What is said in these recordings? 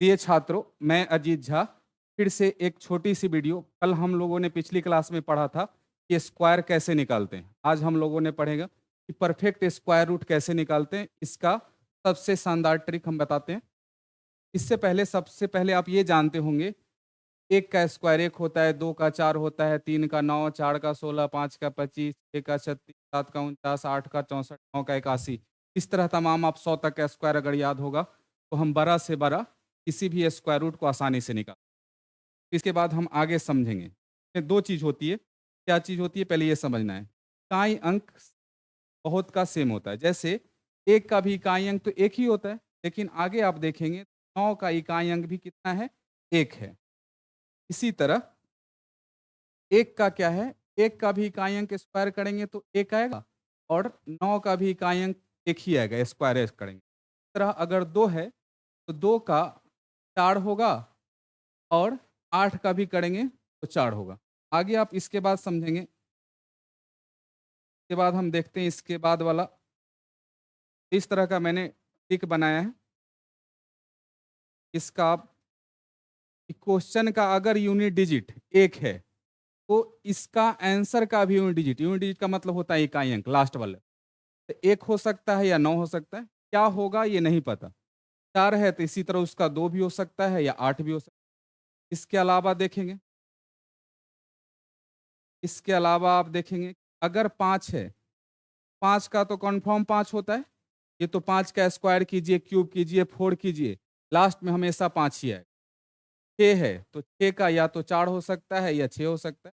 प्रिय छात्रों, मैं अजीत झा फिर से एक छोटी सी वीडियो। कल हम लोगों ने पिछली क्लास में पढ़ा था कि स्क्वायर कैसे निकालते हैं। आज हम लोगों ने पढ़ेगा कि परफेक्ट स्क्वायर रूट कैसे निकालते हैं। इसका सबसे शानदार ट्रिक हम बताते हैं। इससे पहले सबसे पहले आप ये जानते होंगे, एक का स्क्वायर एक होता है, दो का चार होता है, तीन का नौ, चार का 16, पाँच का 25, छः का 36, सात का 49, आठ का 64, नौ का 81। इस तरह तमाम आप 100 तक का स्क्वायर अगर याद होगा तो हम बड़ा से बड़ा किसी भी स्क्वायर रूट को आसानी से निकाल। इसके बाद हम आगे समझेंगे। ये दो चीज़ होती है। क्या चीज़ होती है पहले ये समझना है। इकाई अंक बहुत का सेम होता है। जैसे एक का भी इकाई अंक तो एक ही होता है, लेकिन आगे आप देखेंगे 9 का इकाई अंक भी कितना है, एक है। इसी तरह एक का क्या है, एक का भी इकाई अंक स्क्वायर करेंगे तो एक आएगा, और 9 का भी इकाई अंक एक ही आएगा, स्क्वायर करेंगे। इस तरह अगर 2 है तो 2 का 4 होगा, और 8 का भी करेंगे तो 4 होगा। आगे आप इसके बाद समझेंगे। इसके बाद हम देखते हैं इसके बाद वाला। इस तरह का मैंने टिक बनाया है। इसका आप क्वेश्चन का अगर यूनिट डिजिट एक है तो इसका आंसर का भी यूनिट डिजिट का मतलब होता है इकाई अंक लास्ट वाले। तो एक हो सकता है या 9 हो सकता है, क्या होगा ये नहीं पता। 4 है तो इसी तरह उसका 2 भी हो सकता है या 8 भी हो सकता है। इसके अलावा देखेंगे, इसके अलावा आप देखेंगे अगर 5 है, 5 का तो कन्फर्म 5 होता है। ये तो 5 का स्क्वायर कीजिए, क्यूब कीजिए, 4 कीजिए, लास्ट में हमेशा 5 ही आएगा। 6 है तो 6 का या तो 4 हो सकता है या 6 हो सकता है।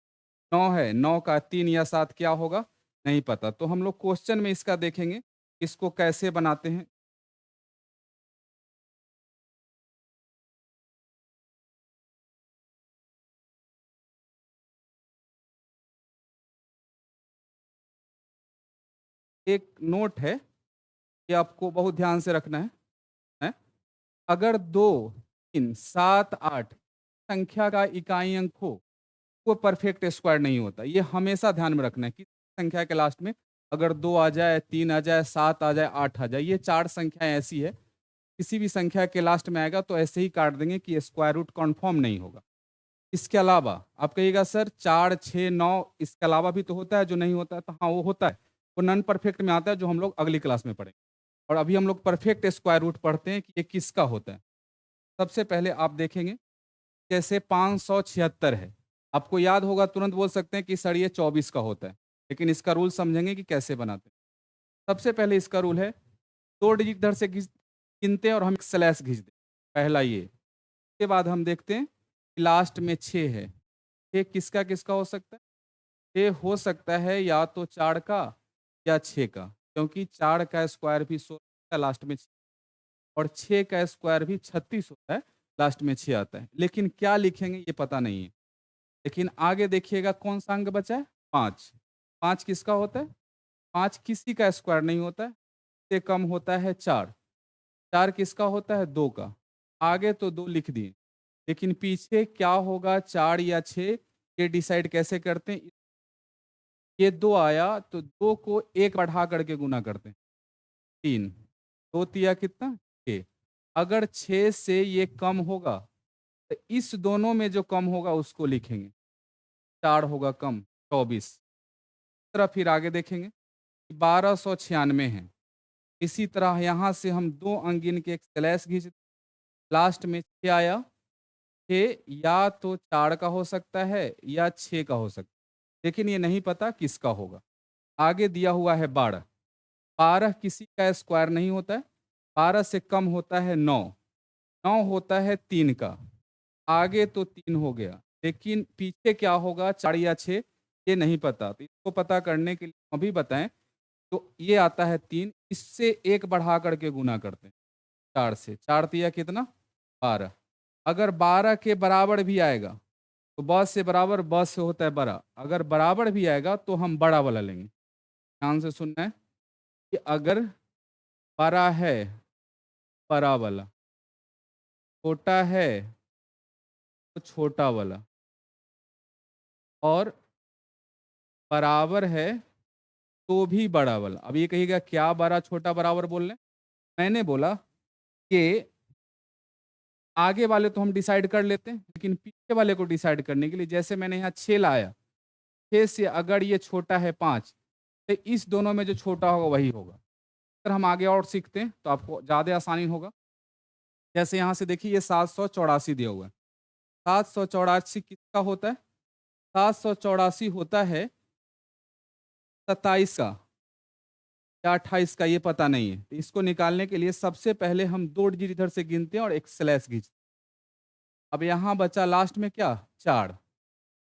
9 है, 9 का 3 या 7 क्या होगा नहीं पता। तो हम लोग क्वेश्चन में इसका देखेंगे इसको कैसे बनाते हैं। एक नोट है, ये आपको बहुत ध्यान से रखना है? अगर 2, 3, 7, 8 संख्या का इकाई अंक हो, वो परफेक्ट स्क्वायर नहीं होता। ये हमेशा ध्यान में रखना है कि संख्या के लास्ट में अगर 2 आ जाए, 3 आ जाए, 7 आ जाए, 8 आ जाए, ये 4 संख्याएं ऐसी है, किसी भी संख्या के लास्ट में आएगा तो ऐसे ही काट देंगे कि स्क्वायर रूट कन्फर्म नहीं होगा। इसके अलावा आप कहिएगा सर 4, 6, 9 इसके अलावा भी तो होता है जो नहीं होता है, तो हाँ वो होता है। वो नॉन परफेक्ट में आता है जो हम लोग अगली क्लास में पढ़ेंगे। और अभी हम लोग परफेक्ट स्क्वायर रूट पढ़ते हैं कि ये किसका होता है। सबसे पहले आप देखेंगे जैसे 576 है, आपको याद होगा, तुरंत बोल सकते हैं कि सर ये 24 का होता है, लेकिन इसका रूल समझेंगे कि कैसे बनाते हैं। सबसे पहले इसका रूल है, 2 डिजिट इधर से गिनते हैं और हम एक स्लैश खींच दें, पहला ये। उसके बाद हम देखते हैं कि लास्ट में 6 है। 6 किसका किसका हो सकता है? 6 हो सकता है या तो 4 का या 6 का, क्योंकि 4 का स्क्वायर भी 16 का लास्ट में 6, और 6 का स्क्वायर भी 36 होता है, लास्ट में 6 आता है। लेकिन क्या लिखेंगे ये पता नहीं है। लेकिन आगे देखिएगा कौन सा अंक बचा है, 5। 5 किसका होता है? 5 किसी का स्क्वायर नहीं होता है, इससे कम होता है 4। 4 किसका होता है? 2 का। आगे तो 2 लिख दिए, लेकिन पीछे क्या होगा, 4 या 6, ये डिसाइड कैसे करते हैं। ये 2 आया तो 2 को 1 बढ़ा करके गुना करते हैं, 3। 2 तिया कितना? 6। अगर 6 से ये कम होगा तो इस दोनों में जो कम होगा उसको लिखेंगे। 4 होगा कम, 24। तरह फिर आगे देखेंगे 1296 है। इसी तरह यहाँ से हम 2 अंक गिन के एक स्लैश खींच, लास्ट में 6 आया। 6 या तो 4 का हो सकता है या 6 का हो सकता है, लेकिन ये नहीं पता किसका होगा। आगे दिया हुआ है 12। 12 किसी का स्क्वायर नहीं होता है। 12 से कम होता है 9। 9 होता है 3 का। आगे तो 3 हो गया, लेकिन पीछे क्या होगा, 4 या 6, ये नहीं पता। तो इसको पता करने के लिए अभी बताएं, तो ये आता है 3, इससे 1 बढ़ा करके गुना करते हैं 4 से। 4 तिया कितना? 12। अगर 12 के बराबर भी आएगा तो ब से बराबर, ब से होता है बड़ा। अगर बराबर भी आएगा तो हम बड़ा वाला लेंगे। ध्यान से सुनना है कि अगर बड़ा है, बड़ा वाला, छोटा है तो छोटा वाला, और बराबर है तो भी बड़ा वाला। अब ये कहिएगा क्या बड़ा छोटा बराबर बोल रहे हैं? मैंने बोला कि आगे वाले तो हम डिसाइड कर लेते हैं, लेकिन पीछे वाले को डिसाइड करने के लिए जैसे मैंने यहाँ 6 लाया, 6 से अगर ये छोटा है 5, तो इस दोनों में जो छोटा होगा वही होगा। अगर हम आगे और सीखते हैं तो आपको ज़्यादा आसानी होगा। जैसे यहाँ से देखिए ये 784 दिया हुआ है। 784 किसका होता है? 784 होता है 27 का या 28 का, ये पता नहीं है। तो इसको निकालने के लिए सबसे पहले हम 2 डिजिट इधर से गिनते हैं और एक स्लैश खींचते हैं। अब यहाँ बचा लास्ट में क्या? 4।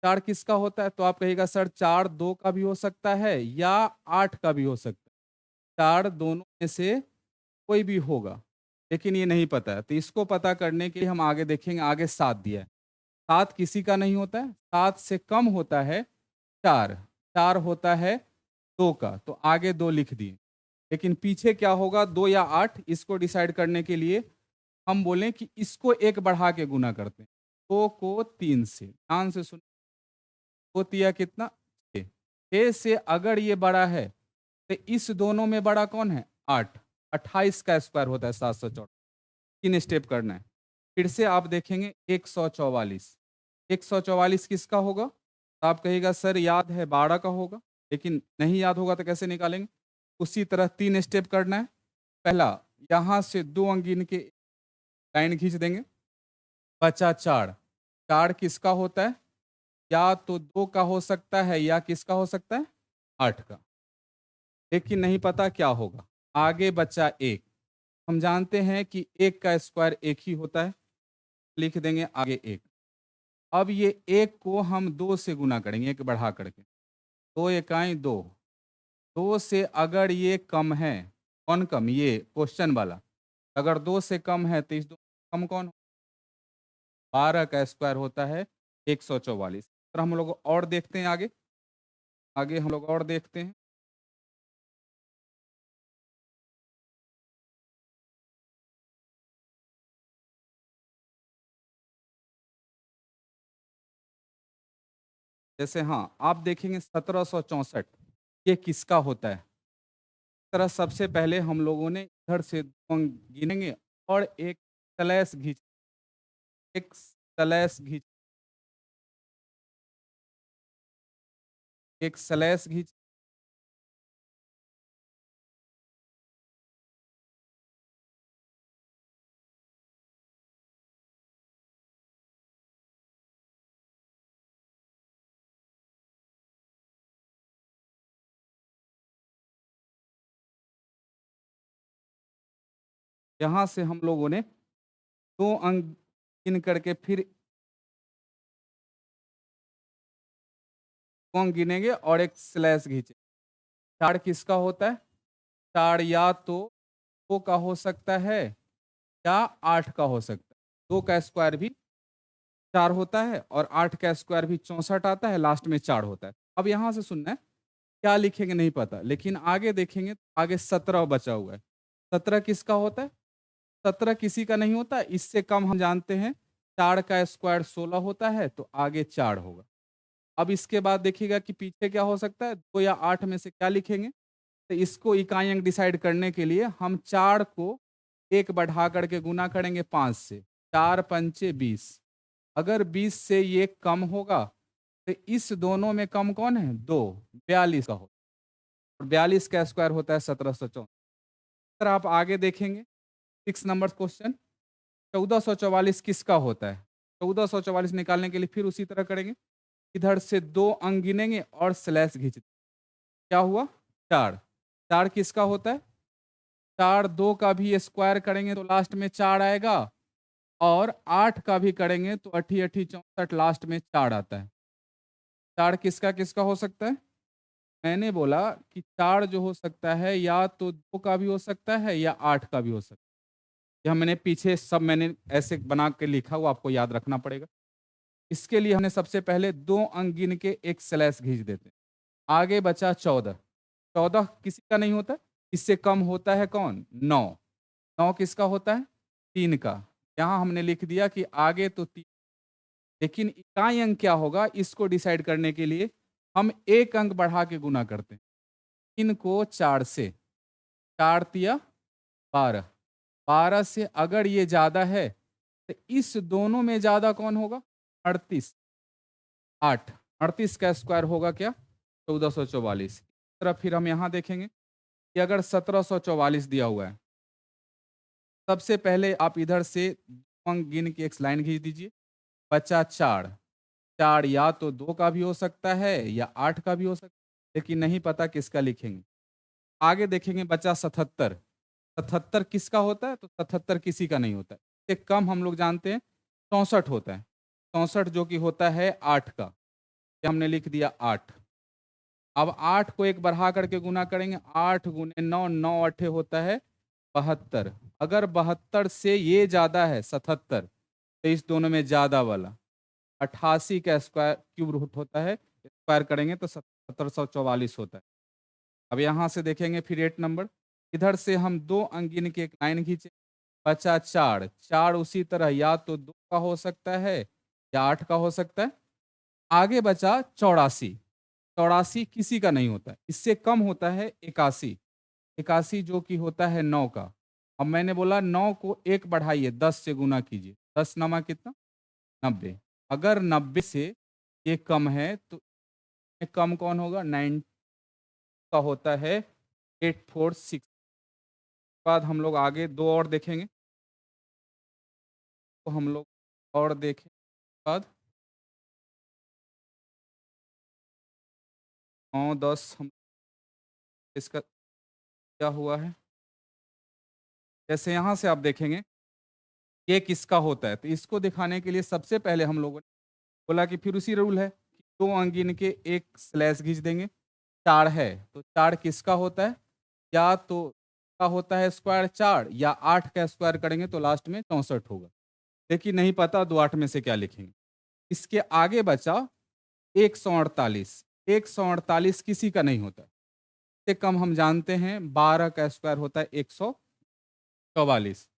4 किसका होता है? तो आप कहिएगा सर 4 2 का भी हो सकता है या 8 का भी हो सकता है। 4 दोनों में से कोई भी होगा, लेकिन ये नहीं पता है। तो इसको पता करने के लिए हम आगे देखेंगे, आगे 7 दिया है। 7 किसी का नहीं होता है, 7 से कम होता है 4, 4 होता है 2 का, तो आगे 2 लिख दिए। लेकिन पीछे क्या होगा 2 या 8, इसको डिसाइड करने के लिए हम बोलें कि इसको 1 बढ़ा के गुना करते हैं। 2 को 3 से, ध्यान से सुन, 2 तिया कितना? 6। 6 से अगर ये बड़ा है, तो इस दोनों में बड़ा कौन है? 8। 28 का स्क्वायर होता है 714। 3 स्टेप करना है। फिर से आप देखेंगे 144। 144 किसका होगा? तो आप कहिएगा सर याद है 12 का होगा, लेकिन नहीं याद होगा तो कैसे निकालेंगे? उसी तरह 3 स्टेप करना है। पहला, यहाँ से 2 अंक गिन के लाइन खींच देंगे, बचा 4। 4 किसका होता है? या तो 2 का हो सकता है या किसका हो सकता है? 8 का, लेकिन नहीं पता क्या होगा। आगे बचा 1। हम जानते हैं कि 1 का स्क्वायर 1 ही होता है, लिख देंगे आगे 1। अब ये 1 को हम 2 से गुना करेंगे, 1 बढ़ा करके। 2 एकाई 2। 2 से अगर ये कम है, कौन कम? ये क्वेश्चन वाला। अगर 2 से कम है तो इस 2 कम कौन? 12 का स्क्वायर होता है 144। और हम लोग और देखते हैं आगे। आगे हम लोग और देखते हैं। जैसे हाँ, आप देखेंगे 1764, ये किसका होता है? इस तरह सबसे पहले हम लोगों ने इधर से 2 अंक गिनेंगे और एक स्लैश घींच एक स्लैश घींच यहाँ से हम लोगों ने 2 अंक गिन करके फिर 2 अंक गिनेंगे और एक स्लैश घींचे। 4 किसका होता है? 4 या तो 2 का हो सकता है या 8 का हो सकता है। 2 का स्क्वायर भी 4 होता है और 8 का स्क्वायर भी 64 आता है, लास्ट में 4 होता है। अब यहाँ से सुनना है, क्या लिखेंगे नहीं पता, लेकिन आगे देखेंगे तो आगे 17 बचा हुआ है। 17 किसका होता है? 17 किसी का नहीं होता, इससे कम हम जानते हैं 4 का स्क्वायर 16 होता है, तो आगे 4 होगा। अब इसके बाद देखिएगा कि पीछे क्या हो सकता है, 2 या 8 में से क्या लिखेंगे? तो इसको इकाई अंक डिसाइड करने के लिए हम 4 को 1 बढ़ा करके गुना करेंगे 5 से। 4 पंचे 20। अगर 20 से ये कम होगा, तो इस दोनों में कम कौन है? 2। 42 का हो, और 42 का स्क्वायर होता है 1714। सर आप आगे देखेंगे 6 नंबर क्वेश्चन, 1444 किसका होता है? 1444 निकालने के लिए फिर उसी तरह करेंगे। इधर से 2 अंक गिनेंगे और स्लैश खींच, क्या हुआ? 4। 4 किसका होता है? 4 2 का भी स्क्वायर करेंगे तो लास्ट में 4 आएगा, और 8 का भी करेंगे तो 8 8 64, लास्ट में 4 आता है। 4 किसका किसका हो सकता है? मैंने बोला कि 4 जो हो सकता है या तो 2 का भी हो सकता है या 8 का भी हो सकता है। यह मैंने पीछे सब मैंने ऐसे बना के लिखा, वो आपको याद रखना पड़ेगा। इसके लिए हमने सबसे पहले 2 अंक गिन के एक स्लैश खींच देते हैं। आगे बचा 14। 14 किसी का नहीं होता, इससे कम होता है कौन? 9। 9 किसका होता है? 3 का। यहाँ हमने लिख दिया कि आगे तो 3, लेकिन इकाई अंक क्या होगा इसको डिसाइड करने के लिए हम 1 अंक बढ़ा के गुना करते हैं। 3 को 4 से, 4 तिया 12। 12 से अगर ये ज़्यादा है तो इस दोनों में ज़्यादा कौन होगा? 38, 8, 38 का स्क्वायर होगा क्या? 1444। तरफ फिर हम यहाँ देखेंगे कि अगर 1744 दिया हुआ है, सबसे पहले आप इधर से 2 अंक गिन के एक लाइन खींच दीजिए, बचा 4। 4 या तो 2 का भी हो सकता है या 8 का भी हो सकता है, लेकिन नहीं पता किसका लिखेंगे। आगे देखेंगे बचा 77। 77 किसका होता है? तो 77 किसी का नहीं होता है। इससे कम हम लोग जानते हैं 64 होता है। 64 जो कि होता है 8 का। ये हमने लिख दिया 8। अब 8 को एक बढ़ा करके गुना करेंगे, 8 गुने 9, 9 अठे होता है 72। अगर 72 से ये ज़्यादा है 77, तो इस दोनों में ज़्यादा वाला 88 का स्क्वायर क्यूब रूट होता है, स्क्वायर करेंगे तो 1744 होता है। अब यहाँ से देखेंगे फिर 8 नंबर, इधर से हम 2 अंक गिन के एक लाइन खींचे, बचा 4। 4 उसी तरह या तो 2 का हो सकता है या 8 का हो सकता है। आगे बचा 84। 84 किसी का नहीं होता है, इससे कम होता है 81। 81 जो कि होता है 9 का। अब मैंने बोला 9 को 1 बढ़ाइए, 10 से गुना कीजिए, 10 नमा कितना? 90। अगर 90 से ये कम है तो ये कम कौन होगा? 9 का होता है 846। बाद हम लोग आगे 2 और देखेंगे, तो हम लोग और देखें बाद 9, 10 हम इसका क्या हुआ है? जैसे यहाँ से आप देखेंगे ये किसका होता है, तो इसको दिखाने के लिए सबसे पहले हम लोगों ने बोला कि फिर उसी रूल है कि 2 अंक गिन के एक स्लैश खींच देंगे। 4 है तो 4 किसका होता है? या तो का होता है स्क्वायर 4 या 8 का स्क्वायर करेंगे तो लास्ट में 64 होगा। लेकिन नहीं पता 2 8 में से क्या लिखेंगे। इसके आगे बचा 148। 148 किसी का नहीं होता। इससे कम हम जानते हैं 12 का स्क्वायर होता है 144।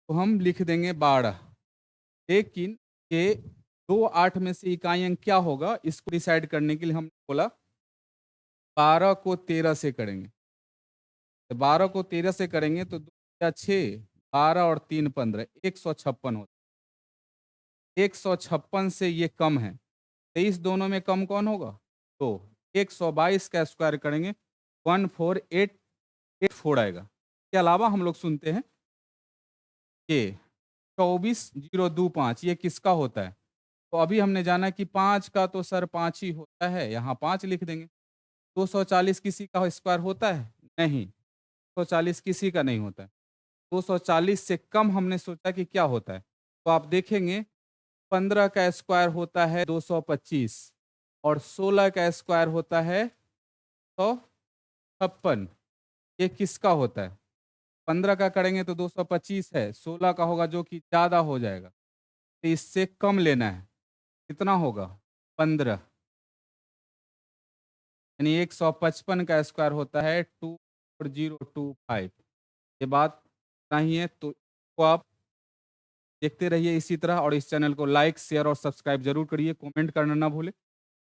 तो हम लिख देंगे 12। लेकिन ये 2 8 में से इकाई अंक क्या होगा, इसको डिसाइड करने के लिए हम बोला 12 को 13 से करेंगे। तो 12 को 13 से करेंगे तो 2 या 6, 12 और 3 15, 156 होता है। 156 से ये कम है, 23 दोनों में कम कौन होगा? तो 122 का स्क्वायर करेंगे 14884 आएगा। इसके अलावा हम लोग सुनते हैं कि 24025 ये किसका होता है? तो अभी हमने जाना कि 5 का तो सर 5 ही होता है, यहाँ 5 लिख देंगे। 240 किसी का स्क्वायर होता है? नहीं, 240 किसी का नहीं होता है। 240 से कम हमने सोचा कि क्या होता है? तो आप देखेंगे 15 का स्क्वायर होता है 225 और 16 का स्क्वायर होता है 156। ये किसका होता है? 15 का करेंगे तो 225 है, 16 का होगा जो कि ज़्यादा हो जाएगा। तो इससे कम लेना है। कितना होगा? 15। यानी 155 का स्क्वायर होता है 24025। ये बात नहीं है तो आप देखते रहिए इसी तरह, और इस चैनल को लाइक शेयर और सब्सक्राइब जरूर करिए, कमेंट करना ना भूलें।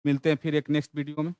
मिलते हैं फिर एक नेक्स्ट वीडियो में।